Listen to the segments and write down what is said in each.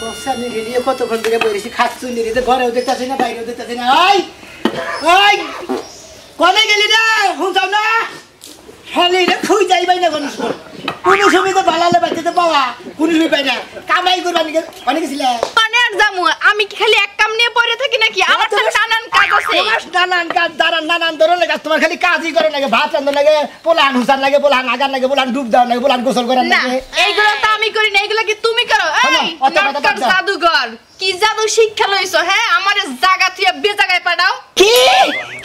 কোসানি গেলিয়ে কতক্ষণ ধরে বইরেছি খাচ্ছু নিরিতে ঘরেও দেখতাছি না বাইরেও দেখতাছি না ওই ওই কোনে গেলি রে হুঁচাও না খালি রে খুই যাইবাই না কোন সুবিধা ভালালে বাচ্চাতে পাওয়া কোন সুবিধা পাই না কামাই করবা নাকি অনেক গেছিলে অনেক জামু আমি কি খালি এক কাম নিয়ে পড়ে থাকি নাকি আমার তো নানান কাজ আছে নানান কাজ দাঁড়ান নানান ধরনের কাজ তোমার খালি কাজই করে লাগে ভাত রান্না লাগে পোলান হুসান লাগে পোলান আগার লাগে পোলান ডুব দাও লাগে পোলান গোসল করার না লাগে এইগুলো তো আমি করি না এগুলো কি তুমি করো এই নাটক জাদুঘর কি জাদু শিক্ষা লইছো হ্যাঁ আমার জায়গা থেকে বেজাগায় পাঠাও কি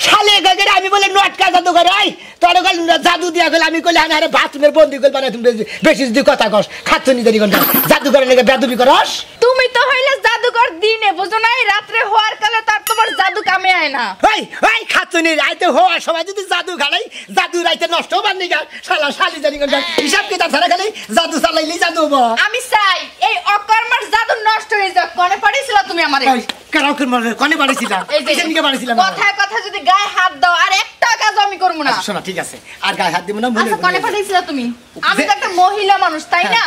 শালে গগরে আমি বলে নটকা জাদু করে আই তোর গল জাদু দিয়া গেল আমি কইলে আরে বাথরুমের বন্দি কইল মানে তুমি বেশি যদি কথা কস খাচ্ছনি দেরি কোন জাদু করে লাগে বেদবি করস তুমি তো হইলে জাদুঘর দিনে বুঝো না রাতে হওয়ার কালে তার তোমার জাদু কামে আয় না ওই ওই খাচ্ছনি রাইতে হওয়ার সময় যদি জাদু খালাই জাদু রাইতে নষ্ট হবার নি গা শালা শালি জানি কোন হিসাব কি তার ছাড়া খালি জাদু চালাইলি জাদু হবো আমি চাই এই অকর্মার জাদু নষ্ট হয়ে যাক কোনে পারিছিল তুমি আমারে কারাও কোনে পারিছিলা কিসের নিকে পারিছিলা কথায় কথা যদি গায়ে হাত দাও আর একটা কাজ আমি করব না শোনা ঠিক আছে আর গায়ে হাত দিব না মনে কোনে পারিছিলা তুমি আমি তো একটা মহিলা মানুষ তাই না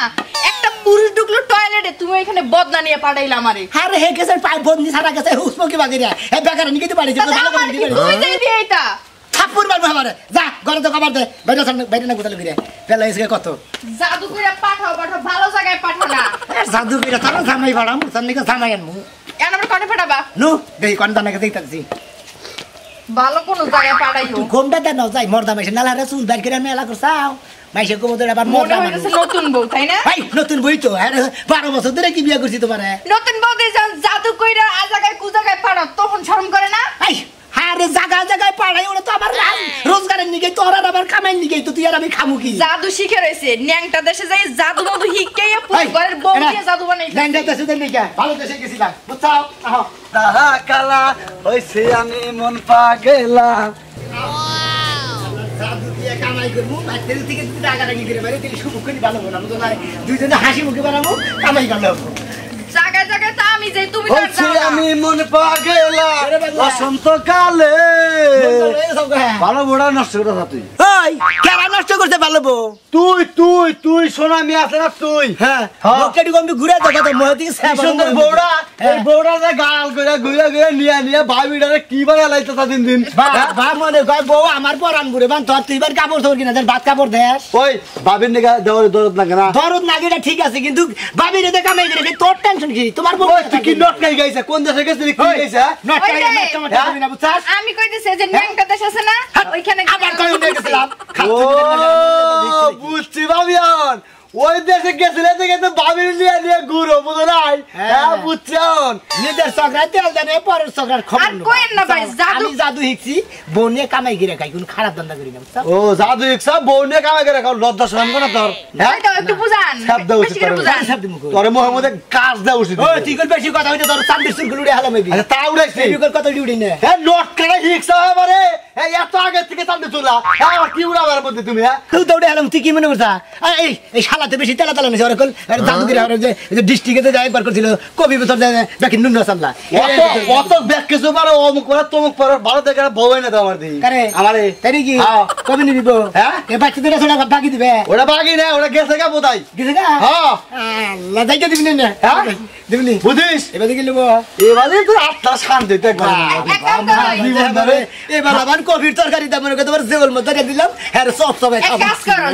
একটা পুরুষ ঢুকলো টয়লেটে তুমি এখানে বদনা নিয়ে পাঠাইলা আমারে আরে হে গেছে পাই বন্দি ছাড়া গেছে হুসপকি বাগিরা হে বেকার নিকে তো পারিছিস ভালো করে দিবি তুই যাই দি এইটা থাপ্পড় মারবো আমারে যা ঘরে তো কভার দে বাইরে না গুতালে গিরে পেলা এসে কত জাদু করে পাঠাও ভালো জায়গায় পাঠাও না জাদু করে তার জামাই বাড়াম তার নিকে জামাই আনমু এন আমরা কোনে পাঠাবা নো দেই কোন দানা কে দেইতাছি ভালো কোন জায়গায় পাঠাইও ঘুমটা দেন যাই মর্দা মাইছে নালারে চুল বাইর করে মেলা করছাও মাইছে কোমদের আবার মর্দা মানুষ নতুন বউ তাই না ভাই নতুন বই তো আরে 12 বছর ধরে কি বিয়ে করছি তোমারে নতুন বউ দিয়ে জাদু কইরা আ জায়গায় কু জায়গায় পাঠাও তখন শরম করে না এই আরে জায়গায় পাড়াই ওরা তো আবার রোজগারের নিকে তোরা আবার কামাই নিকে তো তুই আর আমি খামু কি জাদু শিখে রইছে ন্যাংটা দেশে যাই জাদু মধু হিকেইয়া পুরো ঘরের বউ দিয়ে জাদু বানাইছে ন্যাংটা দেশে দেন নিকে ভালো দেশে গেছিলাম বুঝছাও আহো তাহা কালা হইছে আমি মন পাগেলা জাদু দিয়ে কামাই করবো বাইরে থেকে তুই টাকা টাকি করে বাইরে তুই সুখ করে ভালো বলা বুঝো না দুইজনে হাসি মুখে বানাবো কামাই করলে জায়গায় জায়গায় তা আমি যাই তুমি হইছে আমি মন পাগেলা বসন্ত কালে ভালো বড়া নষ্ট করে তুই ওই কেরা নষ্ট করতে ভালো বউ তুই সোনা মি আছে না তুই হ্যাঁ ওকেডি গম্বি ঘুরে দেখা তো মহতি সুন্দর বড়া এই বড়া যে গাল করে ঘুরে নিয়া ভাবিডারে কি বানাই লাইতা তা দিন বা মনে কয় বউ আমার পরান ঘুরে বান তোর তুই বার কাপড় ধর কিনা ভাত কাপড় দেস ওই ভাবির নিগা দরদ লাগে না দরদ নাগিটা ঠিক আছে কিন্তু ভাবিরে দে কামাই করে তোর টেনশন কি তোমার বউ তুই কি নট কাই গাইছে কোন দেশে গেছিস কি গাইছে নট কাই না বুঝছাস আমি কইতেছি যে ন্যাংটা দেশ আছে না ওইখানে আবার কই গেছিলাম বুঝছি ভাবিয়ান ওই দেশে গেছিলে দেখে তো ভাবির নিয়ে ঘুরো বুঝো নাই হ্যাঁ বুঝছেন নিজের সগরা তেল জানে পরের সগরার খবর আর কোয়েন না ভাই জাদু আমি জাদু শিখছি বনে কামাই করে খাই কোন খারাপ ধান্দা করি না বুঝছাস ও জাদু ইচ্ছা বউনে কামাই করে খাও লজ্জা শরম করে তোর হ্যাঁ তো একটু বুঝান শব্দ উচিত তোর মোহাম্মদে কাজ দাও উচিত ও তুই কোন বেশি কথা হইছে তোর চান্দের সুর গুলুড়ে হালা মেবি আচ্ছা তা উড়াইছি এই কোন কথা উড়ি না হ্যাঁ নট করে ইচ্ছা আমারে এই এত আগে থেকে চান্দে তোলা হ্যাঁ কি উড়াবার মধ্যে তুমি হ্যাঁ তুই দৌড়ে হালাম তুই কি মনে করছা এই শালাতে বেশি তেলা তেলা নিছে ওরকল জাদুগিরি আর যে ডিস্ট্রিক্টে যায় একবার করছিল কবি বছর বাকি নুন সামলা অত ব্যাক কিছু পারো অমুক করে তমুক পারো ভালো দেখে বউ এনে দাও আমার দিই আরে আমারে তাই কি কবি নিবি হ্যাঁ এ বাচ্চাদের ছোড়া বাকি দিবে ওটা বাকি না ওটা গেছে গা বোধাই গেছে গা হ্যাঁ আল্লাহ যাইতে দিবি না হ্যাঁ দিবি বুঝিস এবার দেখি নেব এবারে তুই আত্মা শান্তি দেখবা জীবন ধরে এবার আবার কবির তরকারি দাম মনে করে তোমার জেল মধ্যে রেখে দিলাম হ্যাঁ সব সবাই এক কাজ করো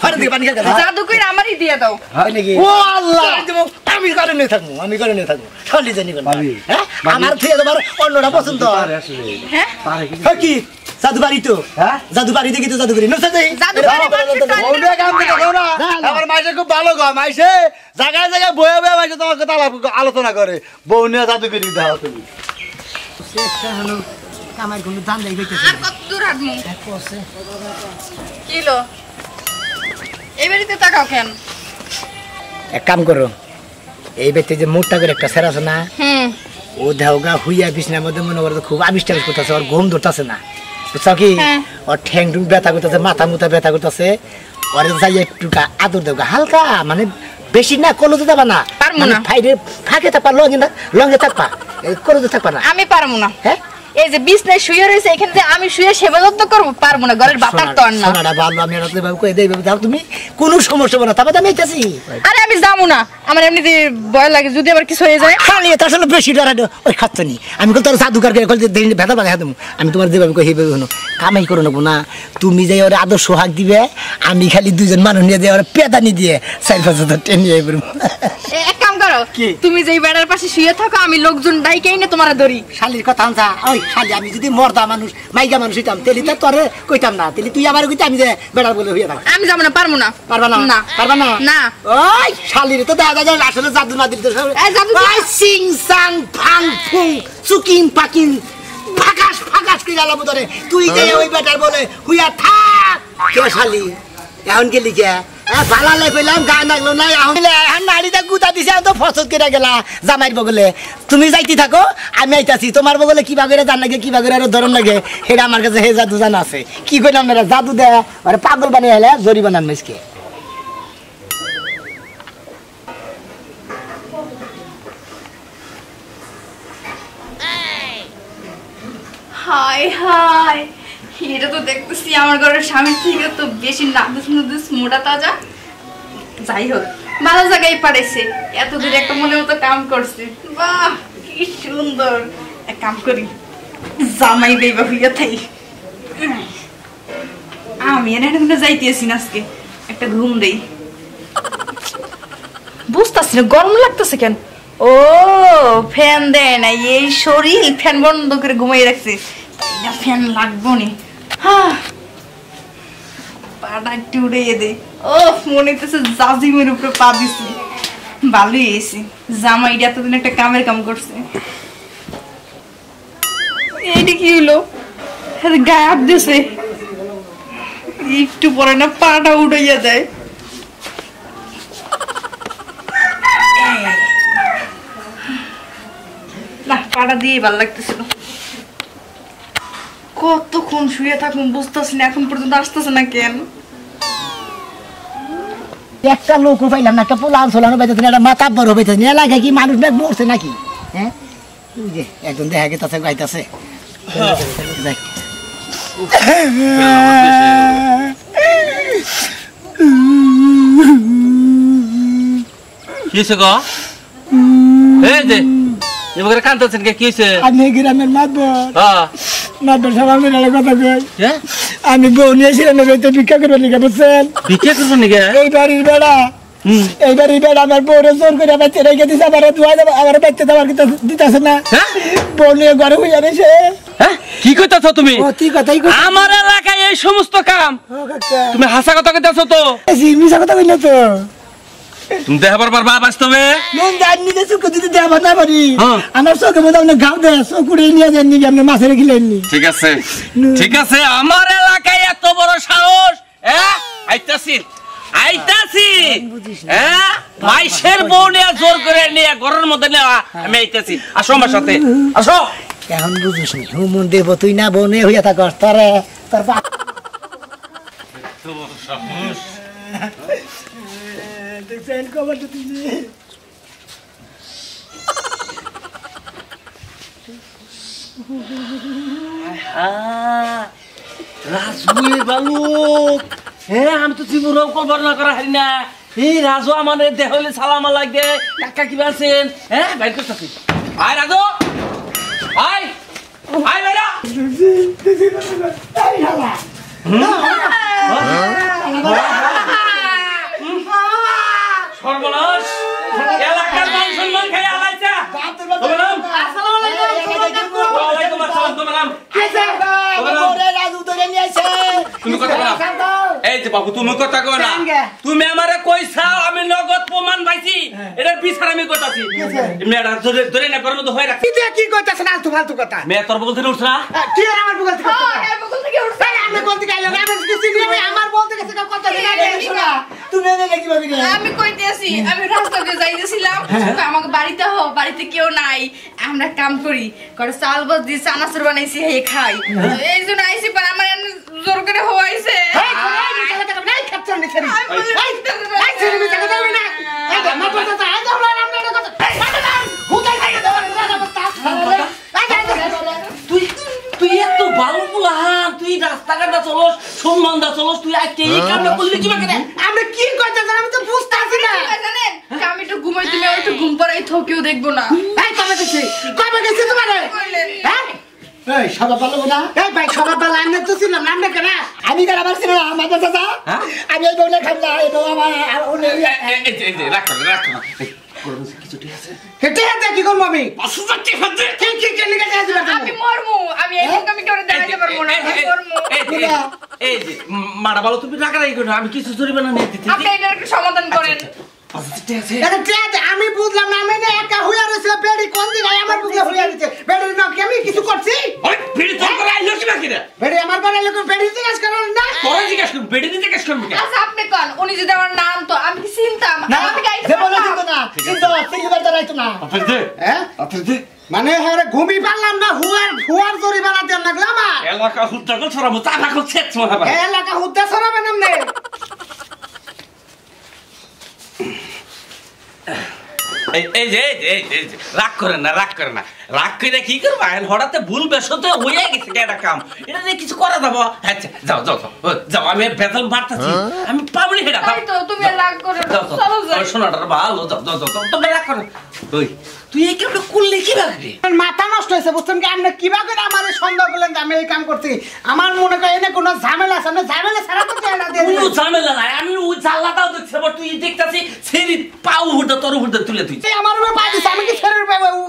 ফাড়ে দিকে পানি খেয়ে জাদু কইরা আমারই দিয়ে দাও হয় নাকি ও আল্লাহ আমি কারণে থাকবো শালি জানি হ্যাঁ আমার থেকে তোমার অন্যটা পছন্দ হ্যাঁ হ্যাঁ কি জাদু বাড়ি তো হ্যাঁ জাদু বাড়ি দেখি তো জাদু করি জাদু ওটা কাম করে না আমার মাইসে খুব ভালো গো মাইসে জায়গায় জায়গায় বয়ে বয়ে মাইসে তোমার কথা আলোচনা করে বউ নিয়ে জাদু করি দাও তুমি আমার কোনো দাম দেই গেছে আর কত দূর হাঁটমু কিলো এবারে তাকাও কেন এক কাম করো এই ব্যক্তি যে মোটা করে একটা সেরা আছে না ও দেহগা হুইয়া বিছনার মধ্যে মনে করো খুব আবিষ্কার করতেছে ওর ঘুম ধরতেছে না বুঝছো কি ওর ঠ্যাং টুক ব্যথা করতেছে মাথা মুথা ব্যথা করতেছে ওর যাই একটু আদর দেওগা হালকা মানে বেশি না কলজে যাবা না পারমু না ফাইরে ফাঁকে থাকবা লঙ্গে থাকবা কলজে থাকবা না আমি পারমু না হ্যাঁ এই যে বিছনায় শুয়ে রয়েছে এখানে যে আমি শুয়ে সেবা যত্ন করবো পারবো না, ঘরের বাতার তো আর না। সোনাটা ভালো, আমি রাতে ভাবে কই দেই যাও তুমি, কোনো সমস্যা হবে না, তবে আমি আইতাছি। আরে আমি যাবো না, আমার এমনিতে ভয় লাগে যদি আবার কিছু হয়ে যায়। খালি এটা আসলে বেশি ডরা ওই খাচ্ছনি, আমি কল তোর জাদুকার করে কল ভেতর বাগাই দেবো, আমি তোমার দেবাবি কই হেবে হনো কামাই করে নেবো না, তুমি যাই ওরা আদর সোহাগ দিবে, আমি খালি দুইজন মানুষ নিয়ে দিয়ে ওরা পেদানি দিয়ে 4-5 টেন নিয়ে পড়বো। এক কাম করো, তুমি যেই বেড়ার পাশে শুয়ে থাকো, আমি লোকজন ডাইকেই না তোমার ধরি। শালির কথা আনছা, ওই শালি আমি যদি মর্দা মানুষ মাইকা মানুষ হইতাম তেলি তো তোরে কইতাম না, তেলি তুই আমার কইতে আমি যে বেড়ার বলে হইয়া থাক। আমি যাবো না, পারবো না। পারবা না? না পারবা না? না। ওই শালির তো দেখা যায় আসলে জাদু না দিতে সিং সাং ফাং ফুং চুকিং পাকিং ফাকাস ফাকাস কি জ্বালাবো তোরে, তুই যে ওই বেটার বলে হুইয়া থাক। কে শালি এখন কে লিখে ভালালে পেলাম গান লাগলো না, এখন নাড়িটা গুতা দিছে তো ফসল কেটে গেলা জামাইর বগলে, তুমি যাইতে থাকো আমি আইতাছি, তোমার বগলে কিবা করে জান লাগে কিবা করে আরো ধরন লাগে সেটা আমার কাছে হে জাদু জানা আছে, কি কইলাম না জাদু দেয় মানে পাগল বানিয়ে হেলে জরি বানান মেসকে। হাই হাই, এটা তো দেখতেছি আমার ঘরের স্বামীর থেকে তো বেশি নাদুস নুদুস মোটা তাজা। যাই হোক ভালো জায়গায় পাঠাইছে, এত দূরে একটা মনের মতো কাম করছে, বাহ কি সুন্দর। এক কাম করি, জামাই বেবা হইয়া থাই, আমি এনে যাইতেছি না আজকে, একটা ঘুম দেই। বুঝতেছি না গরম লাগতেছে কেন, ও ফ্যান দেয় না, এই শরীর ফ্যান বন্ধ করে ঘুমাই রাখছে, তাই না ফ্যান লাগবো নি। পাটা একটু উড়িয়ে দে, ও মনে হইতেছে জাজিমের উপরে পা দিছি, ভালোই এসি জামাইটা এতদিন একটা কামের কাম করছে। এইটা কি হলো, গায়ে হাত দিছে, একটু পরে না পাটা উড়াইয়া দেয়। না পাটা দিয়ে ভালো লাগতেছিল, কতক্ষণ শুয়ে থাকুন বুঝতেছি না, এখন পর্যন্ত আসতেছে না কেন। একটা লোক পাইলাম না, একটা পোলান সোলানো পাইতেছে না, একটা মাথা বড় পাইতেছে না, এলাকায় কি মানুষ ব্যাগ মরছে নাকি? হ্যাঁ যে একজন দেখা গেছে গাইতেছে, কিছে গো এই যে এবারে কাঁদতেছেন কে কিছে? আমি গ্রামের মাতবর, হ্যাঁ মাতবর সব আমি কথা কই, কে আমি বউ নিয়েছিলাম ভিক্ষা করবো নিকে, বুঝছেন? ভিক্ষা করবো নাকি? এই বাড়ির বেড়া, এই বাড়ির বেড়া আমার বউরে জোর করে বাচ্চা রেখে দিছে, আমার বাচ্চা দেওয়ার কিন্তু দিতেছে না, বউ নিয়ে ঘরে হইয়া রয়েছে। কি কইতাছ তুমি? কি কথাই কই, আমার এলাকায় এই সমস্ত কাম তুমি হাসা কথা কইতাছ তো? মিশা কথা কই না তো, তুমি দেখাবার পারবা বাস্তবে? মন জানি যে চোখ যদি দেওয়া না পারি, আমার চোখে মধ্যে আপনি গাও দেয় চোখে নিয়ে যান নাকি আপনি মাছের খিলেননি। ঠিক আছে ঠিক আছে, আমার এলাকায় এত বড় সাহস, আইতাছি আইতাছি, মাইশের বউ নিয়ে জোর করে নিয়ে ঘরের মধ্যে নেওয়া, আমি আইতাছি, আসো আমার সাথে আসো। এখন বুঝিস নি হুমন দেব তুই না বনে হইয়া থাকস, তোরে তোর দেখছেন খবরটা দিলি, রাজুয়ের বালুক, আমি তো জীবনেও কল্পনা করা হারি না, এই রাজু আমাদের দেহ হলে সালাম লাগে, কাকা কি আছেন? বাইর করতেছি, আয় রাজু আয় আয় বাইরা। সর্বনাশ, এলাকার মান সম্মান খাই আলাইছে। তুমি কথা বলা, এই যে বাবু তুমি কথা কও না, তুমি আমারে কইছাও আমি নগদ প্রমাণ পাইছি, এটার বিচার আমি করতাছি। মেয়েটা ধরে ধরে না করার মতো হয়ে রাখছি। কি কইতাছ না আলতু ফালতু কথা? মেয়ে তোর বগল থেকে উঠছ না? কি আর আমার বগল থেকে উঠছ? হ্যাঁ বগল থেকে উঠছ, আমি বলতে গেল না, আমি কিছু দিই আমার বলতে গেছে কথা দিলা না, তুমি এনে কি ভাবি না? আমি কইতেছি আমি রাস্তা দিয়ে যাইতেছিলাম, আমাকে বাড়িতে হও, বাড়িতে কেউ নাই, আমরা কাম করি, করে চাল বাজ দিয়ে চানাচুর বানাইছি হে খাই, এই জন্য আইছি, পর আমার জোর করে হওয়াইছে। তুই চলস সম্মান দা চলস তুই আজকে এই কামটা করলি কি করে আমরা কি করতে জানি আমি তো বুঝতে পারছি না জানেন আমি একটু ঘুমাই তুমি একটু ঘুম পড়াই থকেও দেখবো না এই কবে গেছে তোমারে হ্যাঁ এই সবাই ভালো না এই ভাই সবাই ভালো আমি তো ছিলাম নাম কেন আমি কেন আবার ছিলাম আমাদের দাদা আমি এই বলে খাই না এই তো আমার এই রাখ না কিছু ঠিক আছে হেটে হেটে কি করব আমি 5,000 টাকা দে কি লিখে দিয়েছি আমি মরমু আমি এই আমি করে দেখাইতে পারবো না আমি মরমু এই যে মারা ভালো তুমি টাকা রাখি না আমি কিছু জরিমানা নিয়ে দিতে আপনি এটার একটু সমাধান করেন 5,000 টাকা আছে এটা আমি বুঝলাম না আমি না একা হইয়া রইছে বেড়ি কোন দিন আমার বুঝলে হইয়া দিতে বেড়ি না কি আমি কিছু করছি ওই ভিড় তো করে আইলো কি বাকি রে বেড়ি আমার বাড়ি লোক বেড়ি জিজ্ঞেস করেন না তোরা জিজ্ঞেস করবি বেড়ি দিতে জিজ্ঞেস করবি আচ্ছা আপনি কোন উনি যদি আমার নাম তো আমি কি চিনতাম আমি গাইতে যে বলে কিন্তু না কিন্তু তিনবার দাঁড়াইতো না আপনার দে হ্যাঁ আপনার দে মানে হরে ঘুমি পারলাম না হুয়ার জরিমানা দেন লাগলো আমার এলাকা হুদ্দা কল ছড়াবো চাটা কল ছেট ছড়াবো এলাকা হুদ্দা ছড়াবেন আপনি এই যে রাগ করে না রাগ করে কি করবা হঠাৎ ভুল বেসতে হয়ে গেছে এটা কাম এটা নিয়ে কিছু করা যাবো আচ্ছা যাও আমি বেতন বাড়তেছি আমি পাবলি হেটা তাই তো তুমি রাগ করে চলো যাই শোনাটা ভালো যাও তুমি রাগ করো তুই এই কেমন করলে কি লাগবে মাথা নষ্ট হয়েছে বুঝছেন কি আপনি কিভাবে আমার সন্দেহ করলেন আমি এই কাম করছি আমার মনে হয় এনে কোনো ঝামেলা আছে আপনি ঝামেলা ছাড়া তো না কোনো ঝামেলা নাই আমি ওই জানলাটাও দেখছি তুই দেখতাছি সেরি পাউ হুটা তোর হুটা তুলে তুই আমার উপরে পা দিছে আমি কি ছেড়ে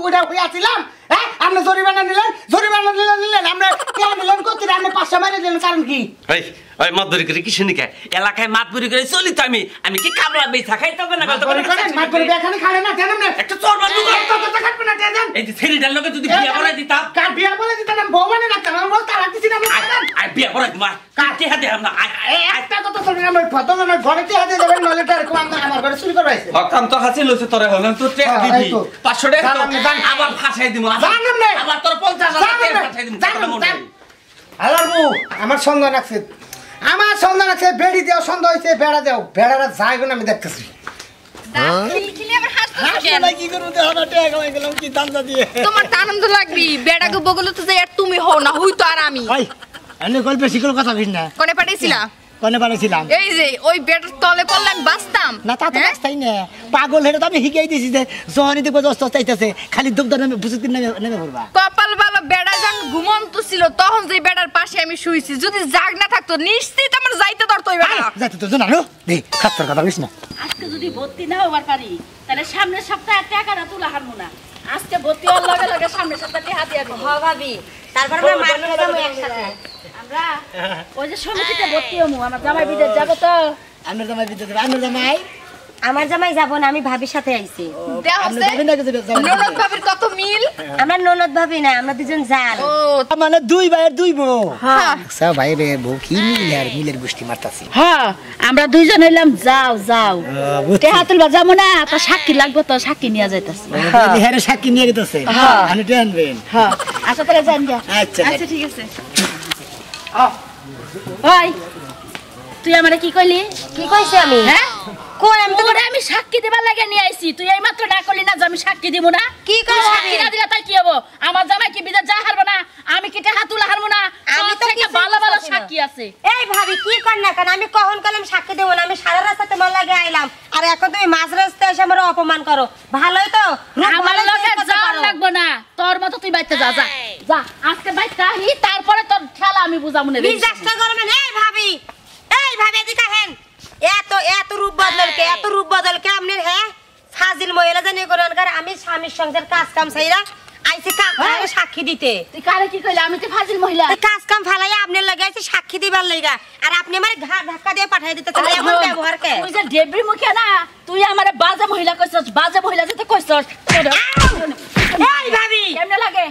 ওটা হয়ে আসছিলাম হ্যাঁ আপনি জরিমানা নিলেন আমরা কে নিলেন কত আপনি 500 মারি দিলেন কারণ কি ওই মাতবরি করে কি শুনি কে এলাকায় মাতবরি করে চলি তো আমি কি কামলা বেচা খাইতে হবে না মাতবরি এখানে খালে না দেন না একটা চোর বান্ধু কত খাটবে না দেন এই যে ছেড়িটার লগে যদি বিয়া করে দিতাম কার বিয়া বলে দিতাম বউ মানে না কারণ বল তারা কিছু না আই বিয়া করে দিমা কাটে হাতে আমরা একটা কথা শুনুন আমার ফটো না ঘরেতে হাতে যাবেন নলে তার কোন আমার ঘরে চুরি করে আইছে হকাম তো হাসি লইছে তোরে হলেন তো টাকা দিবি 500 টাকা আবার ফাঁসাই দিমু আবার তোর 50,000 টাকা ফাঁসাই দিমু আলার বউ আমার সন্ধান আছে বেড়ি দেও সন্দেহ হইছে বেড়া দেও বেড়ারা যাইগো না আমি দেখতেছি তোমার আনন্দ লাগবি বেড়াকে বগলে তো যে তুমি হও না হই তো আর আমি গল্পে শিকল কথা কইস না কোনে পাঠাইছিলা কোনে বানাইছিলাম এই যে ওই বেটার তলে পড়লে আমি বাঁচতাম না তা তো বাঁচতাই না পাগল হেরে তো আমি শিখাই দিয়েছি যে জহানি দেখবো দস্ত চাইতেছে খালি দুগ্ধ নামে বুঝতে নেমে পড়বা কপাল ভালো বেড়া যখন ঘুমন্ত ছিল তখন যে বেড়ার পাশে আমি শুইছি যদি জাগ না থাকতো নিশ্চিত আমার যাইতে ধরতো ওই বেড়া যাইতে তো জানো দে খাত্তার কথা কইস না আজকে যদি ভর্তি না হবার পারি তাহলে সামনের সপ্তাহে টাকাটা তুলা হারমু না আজকে ভর্তি হওয়ার লগে লগে সামনের সপ্তাহে টাকা দিয়া দিব হ্যাঁ ভাবি তারপর আমরা মার্কেটে যাবো একসাথে আমরা ওই যে সমিতিতে ভর্তি হমু আমার জামাই বিদেশ যাব তো আমার জামাই বিদ্যুৎ আমার জামাই আমার জামাই যাব না আমি ভাবির সাথে আইছি ননদ ভাবির কত মিল আমরা ননদ ভাবি না আমরা দুজন জাল ও মানে দুই ভাইয়ের দুই বউ হ্যাঁ সব ভাই রে বউ কি মিল আর মিলের গোষ্ঠী মারতাছি হ্যাঁ আমরা দুইজন হইলাম যাও টাকা তুলবা যাবো না তো সাক্ষী লাগবে তো সাক্ষী নিয়ে যাইতাছি হ্যাঁ সাক্ষী নিয়ে গেতেছে আমি টেনবেন হ্যাঁ আচ্ছা তাহলে যান গা আচ্ছা আচ্ছা ঠিক আছে ওই তুই আমারে কি কইলি কি কইছি আমি হ্যাঁ কই আমি তো তোরে আমি সাক্ষী দিবার লাগে নিয়ে আইছি তুই এই মাত্র না করলি না যে আমি সাক্ষী দিব না কি কই সাক্ষী না দিলে তাই কি হবো আমার জামাই কি বিদেশ যা হারবো না আমি কি টাকা তুলা হারবো না আমি তো থেকে ভালো ভালো সাক্ষী আছে এই ভাবি কি কর না কেন আমি কখন কলম সাক্ষী দেব না আমি সারা রাস্তা তোমার লাগে আইলাম আর এখন তুমি মাঝ রাস্তায় এসে আমার অপমান করো ভালোই তো আমার লগে যাওয়ার লাগবো না তোর মতো তুই বাইতে যা আজকে বাইতে আহি তারপরে তোর খেলা আমি বুঝামু না বিজাসটা করবেন এই ভাবি এদিকে হেন এত রূপ বদলকে আপনি হ্যাঁ ফাজিল মহিলা জানি করেন আমি স্বামীর সংসার কাজ কাম চাইরা আইছে সাক্ষী দিতে তুই কারে কি কইলা আমি তো ফাজিল মহিলা কাজ কাম ফালাই আপনার লাগে আইছে সাক্ষী দিবার লাগা আর আপনি আমারে ঘাট ধাক্কা দিয়ে পাঠাই দিতেছেন এমন ব্যবহার কে তুই যে ডেবরি মুখে না তুই আমারে বাজে মহিলা কইছস বাজে মহিলা যেতে কইছস এই ভাবি কেমনে লাগে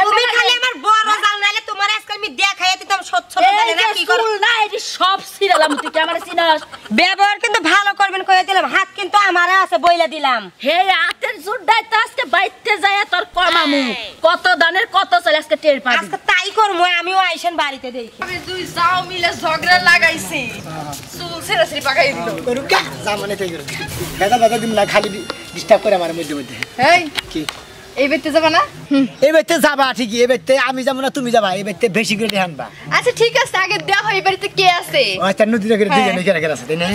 তুমি খালি আমার বড় জাল নাইলে তোমার আজকে আমি দেখাই দিতাম সচ্ছ জানি না কি করো না এই সব সিরালাম তুই কি আমারে চিনস ব্যবহার কিন্তু ভালো করবেন কইয়া দিলাম হাত কিন্তু আমারে আছে বইলা দিলাম হে হাতের জোর দাইতে আজকে বাইতে যায় তোর কমামু কত দানের কত চলে আজকে টের পাবি আজকে তাই করমু আমিও আইছেন বাড়িতে দেখি আমি দুই যাও মিলে ঝগড়া লাগাইছি চুল ছেড়ে পাকাই দিল করুকা জামানে তাই করুকা দাদা দিন না খালি ডিস্টার্ব করে আমার মধ্যে এই কি এই বেতে যাবা না? এই বাড়িতে যাবা ঠিকই, এই বাড়িতে আমি যাবো না তুমি যাবা, এই বাড়িতে বেশি করে আনবা। আচ্ছা ঠিক আছে, আগে দেখো এই বাড়িতে কে আছে। আচ্ছা নদীটা করে দিকে নাকি রাখা আছে তাই না?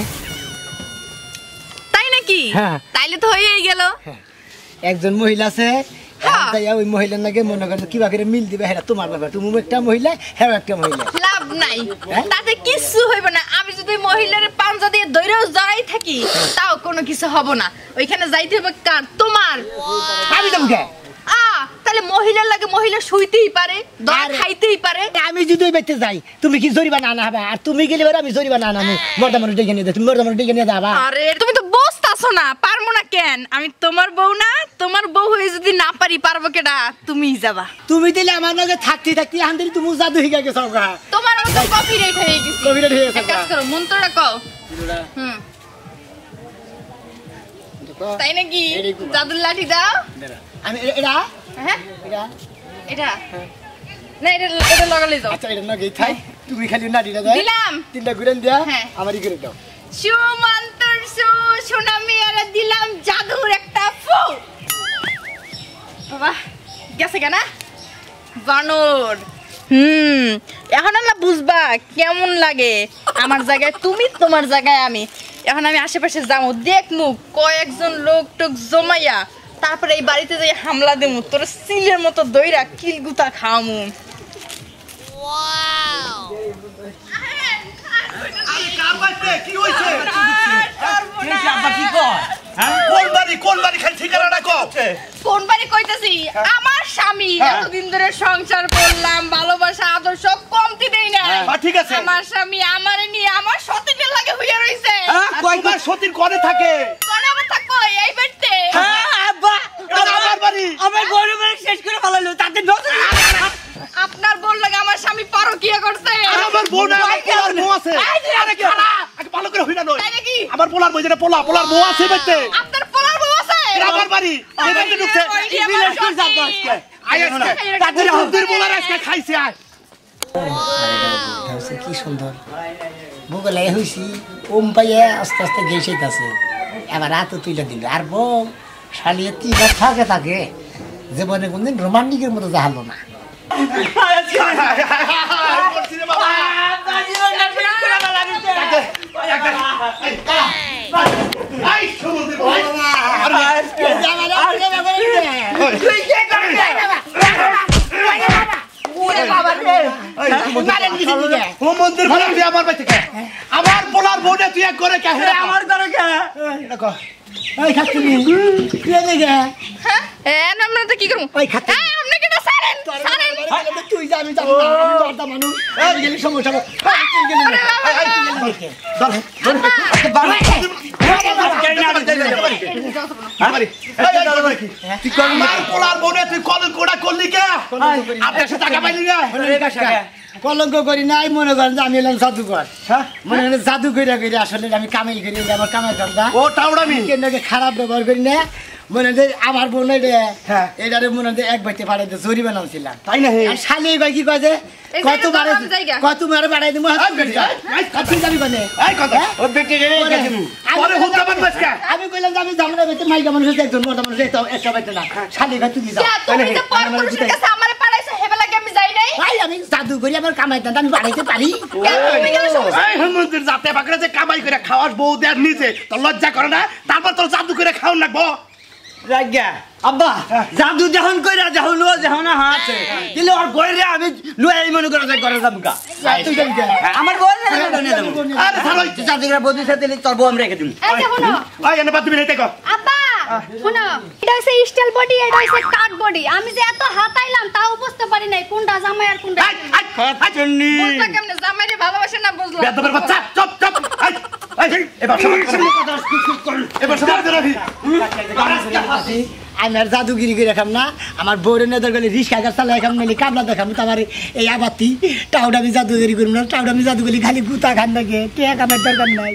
তাই নাকি? হ্যাঁ। তাইলে তো হয়েই গেল। একজন মহিলা আছে, ওই মহিলার নাকি মনে করেন কিবা করে মিল দিবে, হ্যাঁ তোমার ব্যাপার, তুমি একটা মহিলা, হ্যাঁ একটা মহিলা, লাভ নাই, তাতে কিছু হইব না। আমি যদি মহিলার পাঞ্জা দিয়ে দৈরেও জড়াই থাকি তাও কোনো কিছু হব না। ওইখানে যাইতে হবে কার? তোমার। আমি তোমাকে তাহলে মহিলার লাগে মহিলা শুইতেই পারে, দয়া খাইতেই পারে। আমি যদি ওই বাড়িতে যাই তুমি কি জরিমানা আনা হবে, আর তুমি গেলে আমি জরিমানা আনাবো। মর্দা মানুষ ডেকে নিয়ে যাও, তুমি মর্দা মানুষ ডেকে নিয়ে যাবা। আরে তুমি তো বসতাছো না, পারবো না কেন? আমি তোমার বউ না? তোমার বউ হয়ে যদি না পারি পারবো কেডা? তুমিই যাবা। তুমি দিলে আমার নাকি থাকতে থাকতে আন্দারি তুমি জাদু হিগা গেছো গা। তোমার মতো কপিরাইট হয়ে গেছে। কপিরাইট হয়ে গেছে। কাজ করো, মন্ত্রটা কও। তাই নাকি? জাদুর লাঠি দাও। আমি এটা হ্যাঁ এটা এটা না, এটা লাগালে যাও। আচ্ছা এটা নাকি থাই, তুমি খালি নাড়িটা দাও। দিলাম। তিনটা ঘুরেন দিয়া হ্যাঁ। আমারই করে দাও। সুমন্তর সোনা মেয়েরা দিলাম জাদুর একটা ফু। বাবা গেছে কেনা বানর। এখন আমরা বুঝবা কেমন লাগে আমার জায়গায় তুমি, তোমার জায়গায় আমি। এখন আমি আশেপাশে যাবো, দেখমু কয়েকজন লোক টোক জমাইয়া, তারপরে এই বাড়িতে যাই হামলা দেবো, তোর সিলের মতো দইরা কিলগুতা খাওয়ামু। কি হইছে? আব্বা কি কর? কোন বাড়ি খালি ঠিকানাটা কও। কোন বাড়ি কইতাছি? আমার স্বামী, এতদিন ধরে সংসার করলাম, ভালোবাসা আদর সব কমতি দেই না। ঠিক আছে। আমার স্বামী আমারে নিয়ে আমার সতীনের লাগে হইয়া রইছে। কয়বার সতীর ঘরে থাকে? কোন আমার থাকবো এই বাড়িতে? আব্বা এটা আমার বাড়ি। আমার গরু মেরে শেষ করে ফেলালো, তাতে নতুন আপনার বোন লাগে আমার স্বামী পরকিয়া করছে। আমার বউ না, আমার পোলার বউ আছে। আরে খালা, আগে ভালো করে হইনা নয়। তাই নাকি? আমার পোলার বউ, যেটা পোলার বউ আছে বাইতে। আপনার পোলার বউ আছে? এটা আমার বাড়ি। এই বাড়িতে ঢুকছে। বিলেস করে যাবো আজকে। তাদের হুদ্দির পোলার আজকে খাইছে আয়। কি সুন্দর ভূগোলে হয়েছি, ওম পাইয়া আস্তে আস্তে গেছেইতাছে। এবার রাত তুলে দিল, আর বউ শালিয়ে তিন থাকে থাকে জীবনে কোনদিন রোমান্টিকের মতো যাহালো না। আমার পোলার বউটা তুই এক করে কে? আমার ঘরে কে? ওই খাচ্ছি আমরা তো কি করবো? ওই খাচ্ছি আপনি কেটা সারেন সারেন। তুই যা, আমি যাবো না, আমি দরদা মানুষ, আমি গেলে সমস্যা হবে। তুই গেলি না। কলঙ্ক করি নাই, মনে করেন যে আমি এলাম জাদুঘর। মনে করেন জাদু করিয়া করিয়া আসলে আমি কামিল করি, আমার কামাই ধান্দা। ও টাউডামি কেনাকে খারাপ ব্যবহার করি না। মনে হয় আমার বোন এটারে মনে হয় এক বাইতে পাড়াইতে জরি বানাচ্ছিলাম, তাই না? শালি ভাই কি কয় যে কতবার বাড়াই দিব, যাবি কনে? আমি কইলাম যে আমি যাবো না, মাইকা মানুষ একজন মোটা মানুষ একটা বাইতে না। শালি ভাই তুমি যাও, আমি জাদু করি, আমার কামাই দান আমি বাড়াইতে পারি। যাতে বাকরে যে কামাই করে খাওয়াস বউ দেয় নিজে, তোর লজ্জা করে না? তারপর তোর জাদু করে খাওয়ান লাগবো। আব্বা জাদু যখন কইরা যখন লো যখন হাতে দিলে আর গইরে আমি লুই মনে করে যাই করে যাবো কা। তুই যাবি কে? আমার বল না নিয়ে দেব। আরে ভালো জাদুরা বদি সাথে তোর বউ আমি রেখে দিম। এই শুনো আয় এনে বাদ তুমি নেই দেখো। আব্বা শুনো, এটা হচ্ছে স্টিল বডি, এটা হচ্ছে কাঠ বডি। আমি যে এত হাতাইলাম তাও বুঝতে পারি নাই কোনটা জামাই আর কোনটা। খাচ্ছনি বুঝলা কেমনে জামাইরে ভালোবাসে না বুঝলা? বেদবের বাচ্চা চুপ চুপ। এবার সমাজ রাখি। আমি আর জাদুগিরি করে রাখাম না, আমার বউরে নেদার গেলে রিক্সা গাছ চালাই খাম, নাহলে কামলা দেখাম। তোমার এই আবাতি টাউডামি জাদুগিরি করবো না, টাউডামি জাদুগিরি খালি গুতা খান নাকি, কে কামের দরকার নাই।